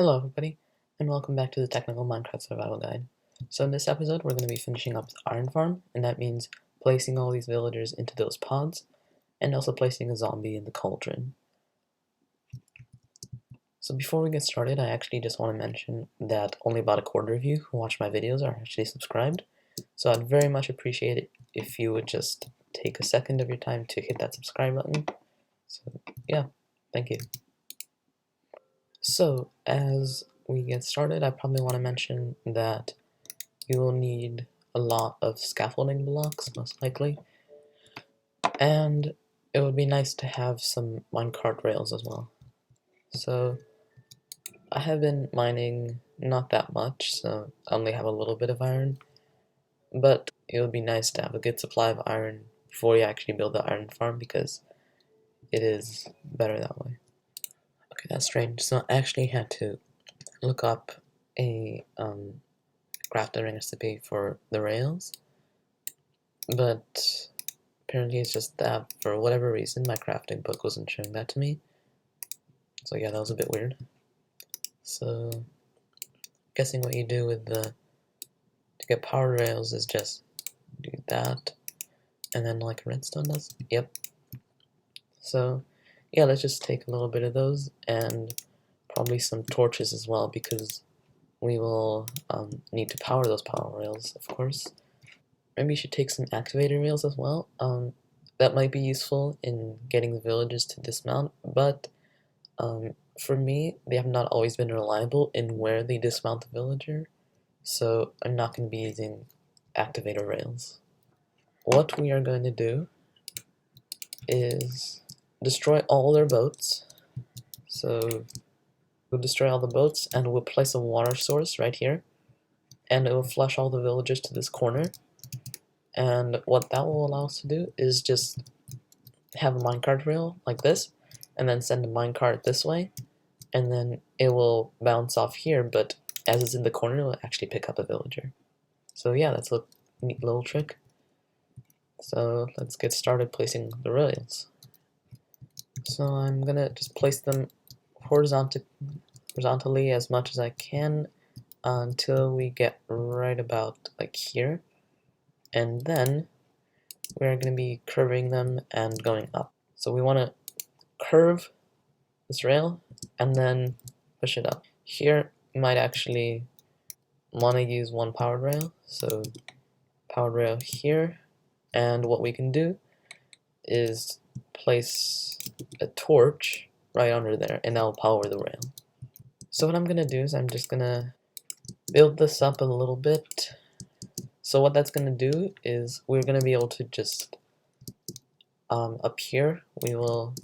Hello everybody, and welcome back to the Technical Minecraft Survival Guide. So in this episode, we're going to be finishing up the Iron Farm, and that means placing all these villagers into those pods, and also placing a zombie in the cauldron. So before we get started, I actually just want to mention that only about a quarter of you who watch my videos are actually subscribed, so I'd very much appreciate it if you would just take a second of your time to hit that subscribe button. So yeah, thank you. So as we get started, I probably want to mention that you will need a lot of scaffolding blocks, most likely, and it would be nice to have some minecart rails as well. So I have been mining not that much, so I only have a little bit of iron, but it would be nice to have a good supply of iron before you actually build the iron farm, because it is better that way. Okay, that's strange. So I actually had to look up a crafting recipe for the rails, but apparently it's just that for whatever reason my crafting book wasn't showing that to me. So yeah, that was a bit weird. So guessing what you do with to get power rails is just do that, and then like redstone does. Yep. So yeah, let's just take a little bit of those and probably some torches as well, because we will need to power those power rails, of course. Maybe you should take some activator rails as well. That might be useful in getting the villagers to dismount, but for me, they have not always been reliable in where they dismount the villager, so I'm not going to be using activator rails. What we are going to do is destroy all their boats. So we'll destroy all the boats, and we'll place a water source right here, and it will flush all the villagers to this corner. And what that will allow us to do is just have a minecart rail like this, and then send a minecart this way, and then it will bounce off here, but as it's in the corner, it will actually pick up a villager. So yeah, that's a neat little trick. So let's get started placing the rails. So I'm gonna just place them horizontally as much as I can until we get right about like here, and then we're gonna be curving them and going up. So we want to curve this rail and then push it up. Here you might actually want to use one powered rail, so powered rail here, and what we can do is place a torch right under there, and that'll power the rail. So what I'm gonna do is I'm just gonna build this up a little bit. So what that's gonna do is we're gonna be able to just up here we will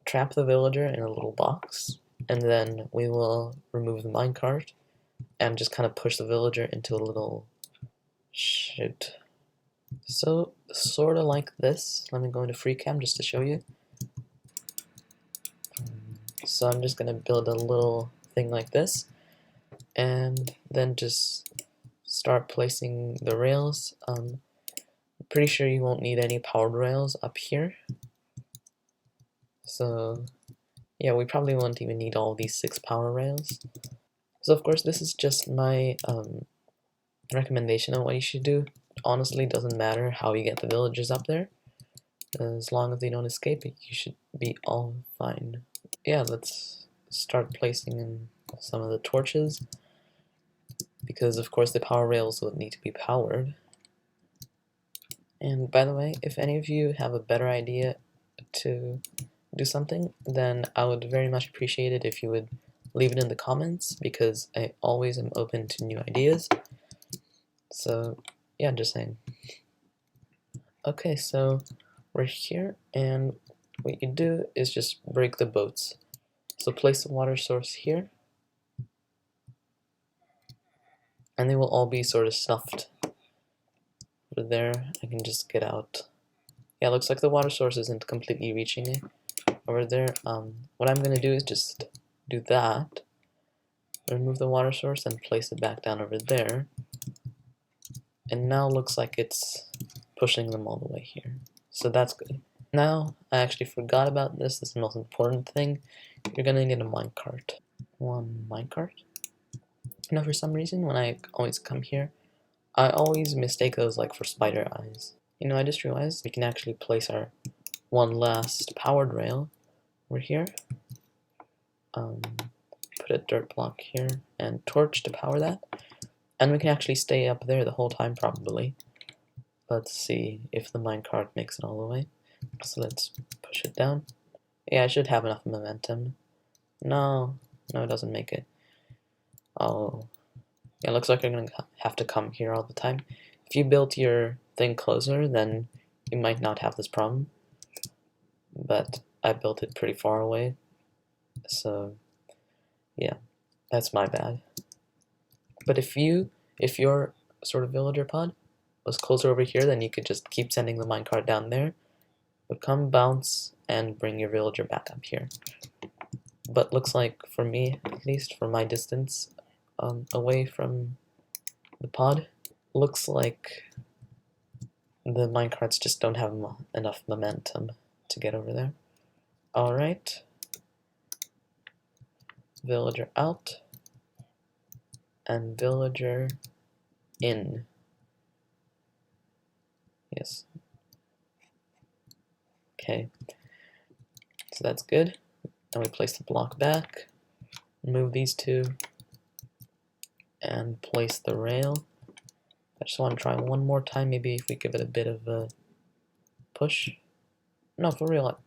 trap the villager in a little box, and then we will remove the minecart and just kind of push the villager into a little chute. So sort of like this. Let me go into free cam just to show you. So I'm just gonna build a little thing like this, and then just start placing the rails. I'm pretty sure you won't need any powered rails up here. So yeah, we probably won't even need all these 6 power rails. So of course this is just my recommendation on what you should do. Honestly, it doesn't matter how you get the villagers up there. As long as they don't escape, you should be all fine. Yeah, let's start placing in some of the torches, because of course the power rails will need to be powered. And by the way, if any of you have a better idea to do something, then I would very much appreciate it if you would leave it in the comments, because I always am open to new ideas. So yeah, just saying. Okay, so we're here, and what you do is just break the boats. So place the water source here, and they will all be sort of stuffed over there. I can just get out. Yeah, looks like the water source isn't completely reaching it over there. What I'm gonna do is just do that, remove the water source and place it back down over there, and now looks like it's pushing them all the way here. So that's good. Now, I actually forgot about this. This is the most important thing. You're gonna need a minecart. one minecart. Now for some reason when I always come here, I always mistake those like for spider eyes. You know, I just realized we can actually place our one last powered rail over here. Put a dirt block here and torch to power that. And we can actually stay up there the whole time probably. Let's see if the minecart makes it all the way. So let's push it down. Yeah, I should have enough momentum. No, it doesn't make it. Oh, yeah, looks like I'm gonna have to come here all the time. If you built your thing closer, then you might not have this problem. But I built it pretty far away, so yeah, that's my bad. But if your sort of villager pod was closer over here, then you could just keep sending the minecart down there. It would come, bounce, and bring your villager back up here. But looks like, for me, at least for my distance away from the pod, looks like the minecarts just don't have enough momentum to get over there. Alright. Villager out. And villager in. Yes. Okay. So that's good. Now we place the block back. Move these two. And place the rail. I just want to try one more time, maybe if we give it a bit of a push. No, for real.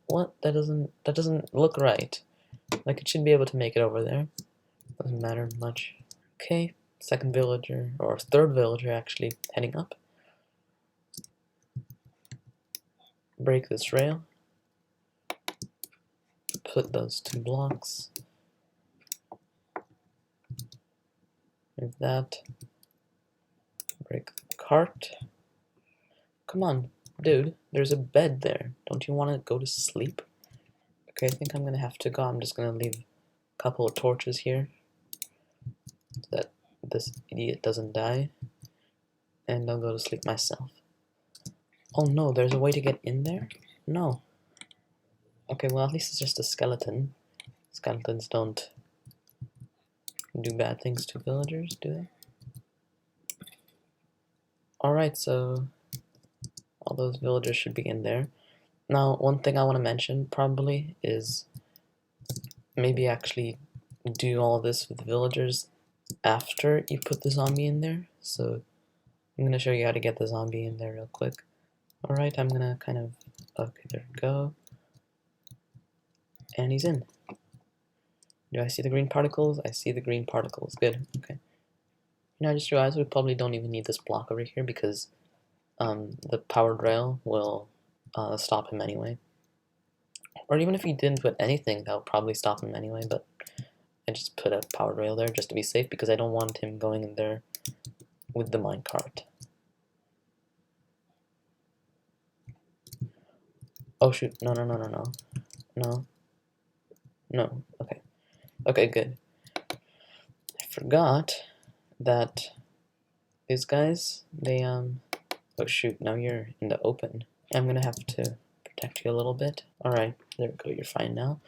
What? That doesn't look right. Like, it should be able to make it over there. Doesn't matter much. Okay, second villager, or third villager actually, heading up. Break this rail. Put those two blocks. Move that. Break the cart. Come on, dude, there's a bed there. Don't you want to go to sleep? Okay, I think I'm gonna have to go. I'm just gonna leave a couple of torches here so that this idiot doesn't die. And I'll go to sleep myself. Oh no, there's a way to get in there? No. Okay, well at least it's just a skeleton. Skeletons don't do bad things to villagers, do they? Alright, so all those villagers should be in there. Now, one thing I want to mention probably is maybe actually do all this with the villagers after you put the zombie in there. So I'm going to show you how to get the zombie in there real quick. Alright, I'm going to kind of, okay, there we go. And he's in. Do I see the green particles? I see the green particles. Good, okay. You know, I just realized we probably don't even need this block over here because the powered rail will stop him anyway. Or even if he didn't put anything, that would probably stop him anyway, but I just put a powered rail there just to be safe because I don't want him going in there with the minecart. Oh shoot, no, okay. Okay, good. I forgot that these guys, they, oh shoot, now you're in the open. I'm gonna have to protect you a little bit. Alright, there we go, you're fine now.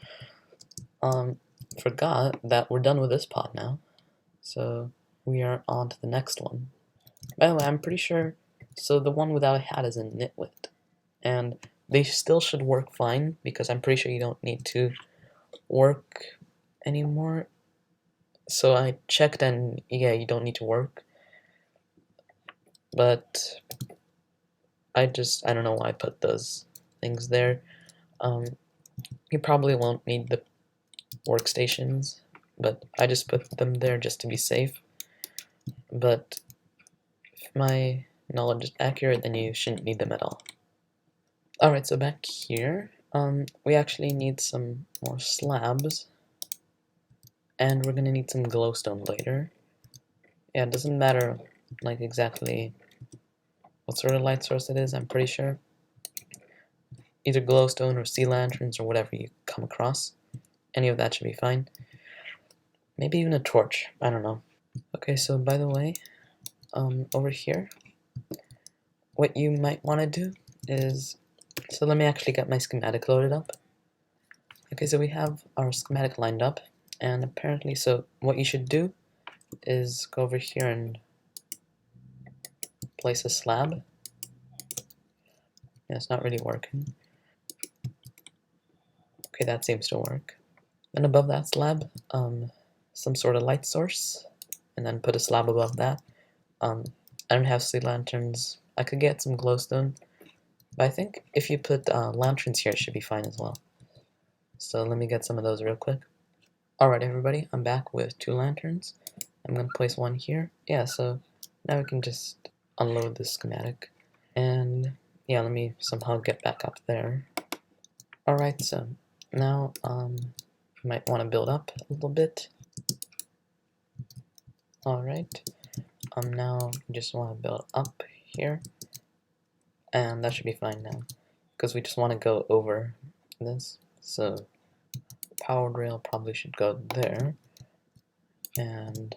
Forgot that we're done with this pod now. So we are on to the next one. By the way, I'm pretty sure, so the one without a hat is a nitwit. And they still should work fine, because I'm pretty sure you don't need to work anymore. So I checked and yeah, you don't need to work. But I don't know why I put those things there. You probably won't need the workstations, but I just put them there just to be safe. But if my knowledge is accurate, then you shouldn't need them at all. Alright, so back here, we actually need some more slabs, and we're gonna need some glowstone later. Yeah, it doesn't matter, like, exactly what sort of light source it is, I'm pretty sure. Either glowstone or sea lanterns or whatever you come across. Any of that should be fine. Maybe even a torch, I don't know. Okay, so by the way, over here, what you might want to do is, so let me actually get my schematic loaded up. Okay, so we have our schematic lined up, And apparently, so what you should do is go over here and place a slab. Yeah, it's not really working. Okay, that seems to work. And above that slab, some sort of light source, and then put a slab above that. I don't have sea lanterns. I could get some glowstone, but I think if you put lanterns here, it should be fine as well. So let me get some of those real quick. Alright everybody, I'm back with 2 lanterns. I'm going to place one here. Yeah, so now we can just unload this schematic. And yeah, let me somehow get back up there. Alright, so now you might want to build up a little bit. Alright, now you just want to build up here. And that should be fine now, because we just want to go over this. So powered rail probably should go there. And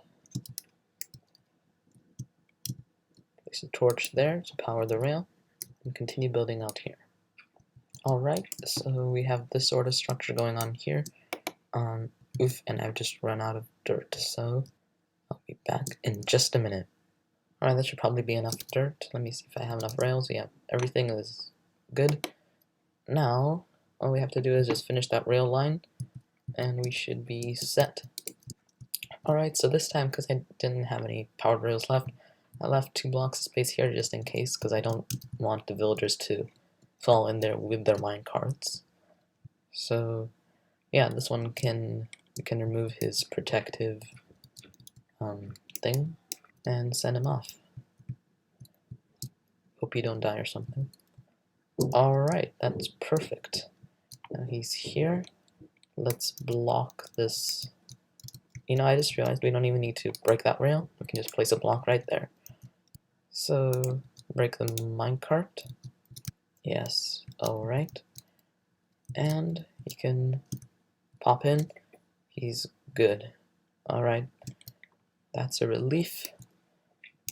place a torch there to power the rail. And continue building out here. Alright, so we have this sort of structure going on here. Oof, and I've just run out of dirt, so I'll be back in just a minute. Alright, that should probably be enough dirt. Let me see if I have enough rails. Yeah, everything is good. Now, all we have to do is just finish that rail line, and we should be set. Alright, so this time, because I didn't have any powered rails left, I left 2 blocks of space here just in case, because I don't want the villagers to fall in there with their minecarts. So, yeah, this one we can remove his protective thing and send him off. Hope you don't die or something. Alright, that's perfect. Now he's here. Let's block this. You know, I just realized we don't even need to break that rail. We can just place a block right there. So, break the minecart. Yes, alright. And you can pop in. He's good. Alright. That's a relief.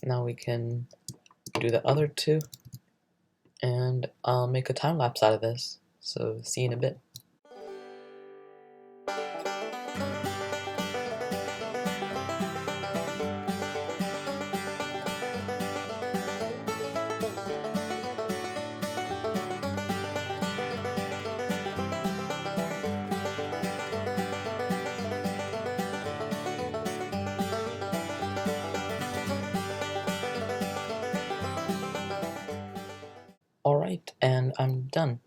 Now we can do the other 2. And I'll make a time lapse out of this. So, see you in a bit. Alright, and I'm done.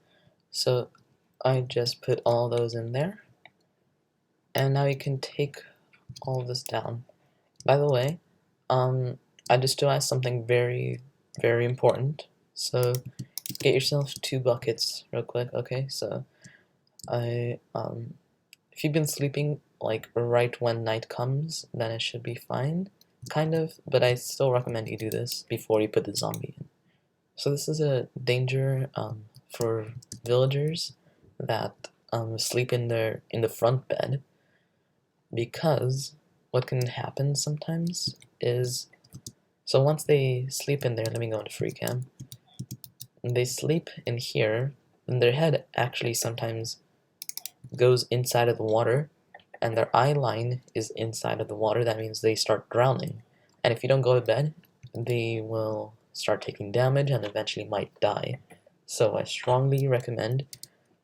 So I just put all those in there. And now you can take all this down. By the way, I just realized something very, very important. So get yourself 2 buckets real quick, okay? So if you've been sleeping like right when night comes, then it should be fine, kind of, but I still recommend you do this before you put the zombie in. So this is a danger for villagers that sleep in the front bed, because what can happen sometimes is, so once they sleep in there, let me go into free cam, and they sleep in here, and their head actually sometimes goes inside of the water, and their eye line is inside of the water. That means they start drowning, and if you don't go to bed, they will start taking damage and eventually might die. So I strongly recommend,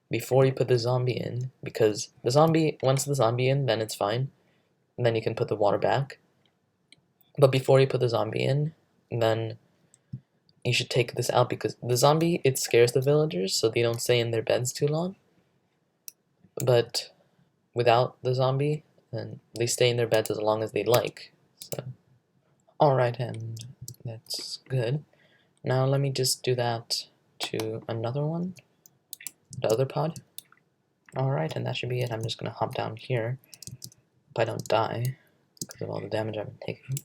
before you put the zombie in, because once the zombie in, then it's fine, and then you can put the water back. But before you put the zombie in, then you should take this out, because the zombie, it scares the villagers, so they don't stay in their beds too long. But without the zombie, then they stay in their beds as long as they like. So, alright, and that's good. Now let me just do that to another one, the other pod. Alright, and that should be it. I'm just gonna hop down here, if I don't die, because of all the damage I've been taking.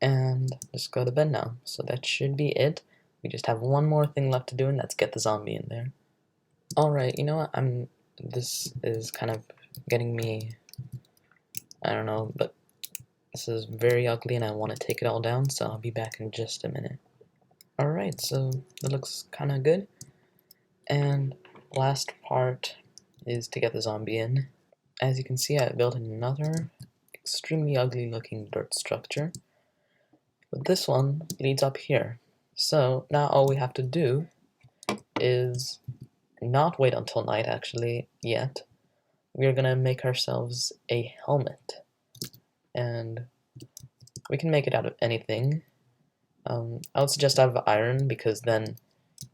And just go to bed now. So that should be it. We just have one more thing left to do, and that's get the zombie in there. Alright, you know what, this is kind of getting me, I don't know, but this is very ugly and I want to take it all down, so I'll be back in just a minute. Alright, so it looks kind of good. And last part is to get the zombie in. as you can see, I built another extremely ugly looking dirt structure. But this one leads up here. So now all we have to do is not wait until night actually yet. We're gonna make ourselves a helmet. And we can make it out of anything. I would suggest out of iron because then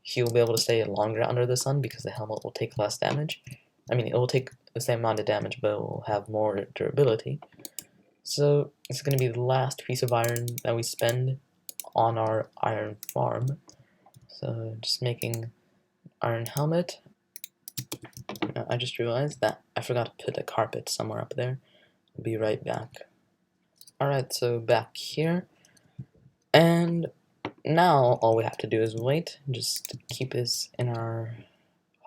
he'll be able to stay longer under the sun because the helmet will take less damage. I mean, it will take the same amount of damage, but it will have more durability. So this is going to be the last piece of iron that we spend on our iron farm. So just making iron helmet. I just realized that I forgot to put a carpet somewhere up there. I'll be right back. Alright, so back here. And now all we have to do is wait. Just keep this in our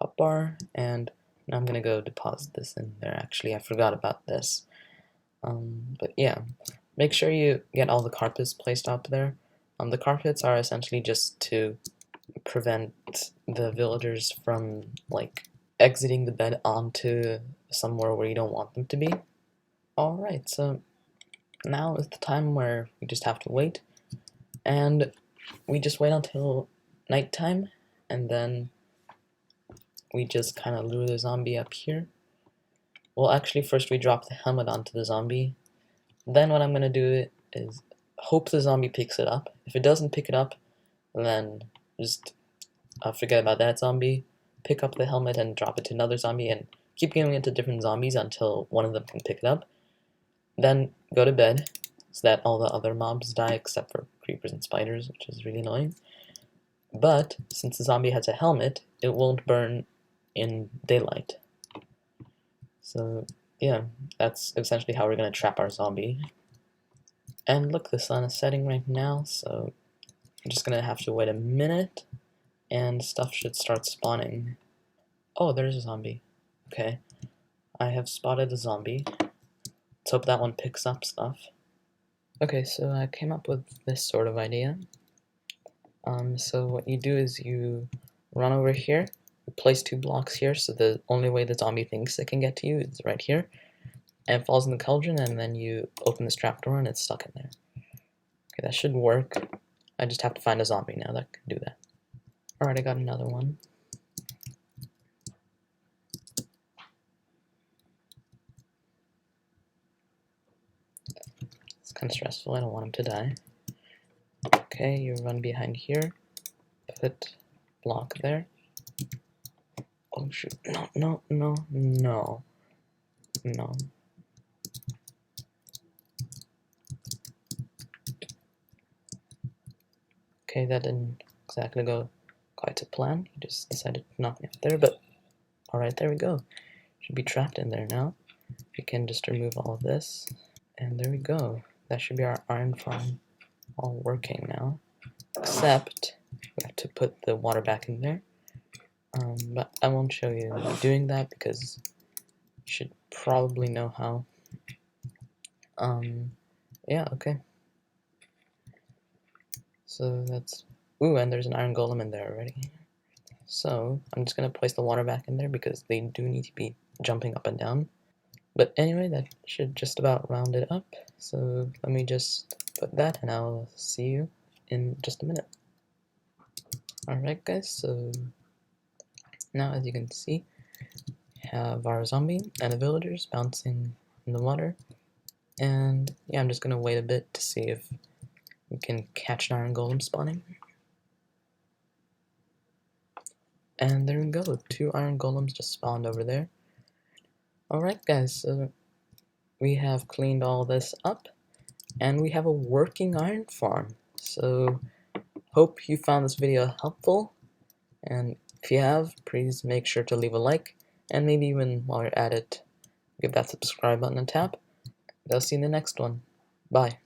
hotbar. And now I'm going to go deposit this in there. Actually, I forgot about this. But yeah, make sure you get all the carpets placed up there. The carpets are essentially just to prevent the villagers from like exiting the bed onto somewhere where you don't want them to be. Alright, so now is the time where we just have to wait, and we just wait until nighttime, and then we just kind of lure the zombie up here. Well, actually, first we drop the helmet onto the zombie. Then what I'm going to do is hope the zombie picks it up. If it doesn't pick it up, then just forget about that zombie. Pick up the helmet and drop it to another zombie, and keep giving it to different zombies until one of them can pick it up. Then go to bed, so that all the other mobs die except for creepers and spiders, which is really annoying. But since the zombie has a helmet, it won't burn in daylight. So yeah, that's essentially how we're going to trap our zombie. And look, the sun is setting right now, so I'm just going to have to wait a minute, and stuff should start spawning. Oh, there's a zombie. Okay, I have spotted a zombie. Let's hope that one picks up stuff. Okay, so I came up with this sort of idea. So what you do is you run over here, you place 2 blocks here, so the only way the zombie thinks it can get to you is right here, and it falls in the cauldron, and then you open this trapdoor and it's stuck in there. Okay, that should work. I just have to find a zombie now that can do that. Alright, I got another one. It's kind of stressful, I don't want him to die. Okay, you run behind here, put block there. Oh shoot, no. Okay, that didn't exactly go quite to plan. You just decided to knock me out there, but alright, there we go. Should be trapped in there now. We can just remove all of this, and there we go. That should be our iron farm all working now, except we have to put the water back in there. But I won't show you doing that because you should probably know how. Yeah, okay. So that's, ooh, and there's an iron golem in there already. So I'm just gonna place the water back in there because they do need to be jumping up and down. But anyway, that should just about round it up. So let me just put that, and I'll see you in just a minute. Alright guys, so now as you can see, we have our zombie and the villagers bouncing in the water. And yeah, I'm just gonna wait a bit to see if we can catch an iron golem spawning. And there we go, 2 iron golems just spawned over there. Alright guys, so we have cleaned all this up, and we have a working iron farm. So hope you found this video helpful, and if you have, please make sure to leave a like, and maybe even while you're at it, give that subscribe button a tap. I'll see you in the next one. Bye.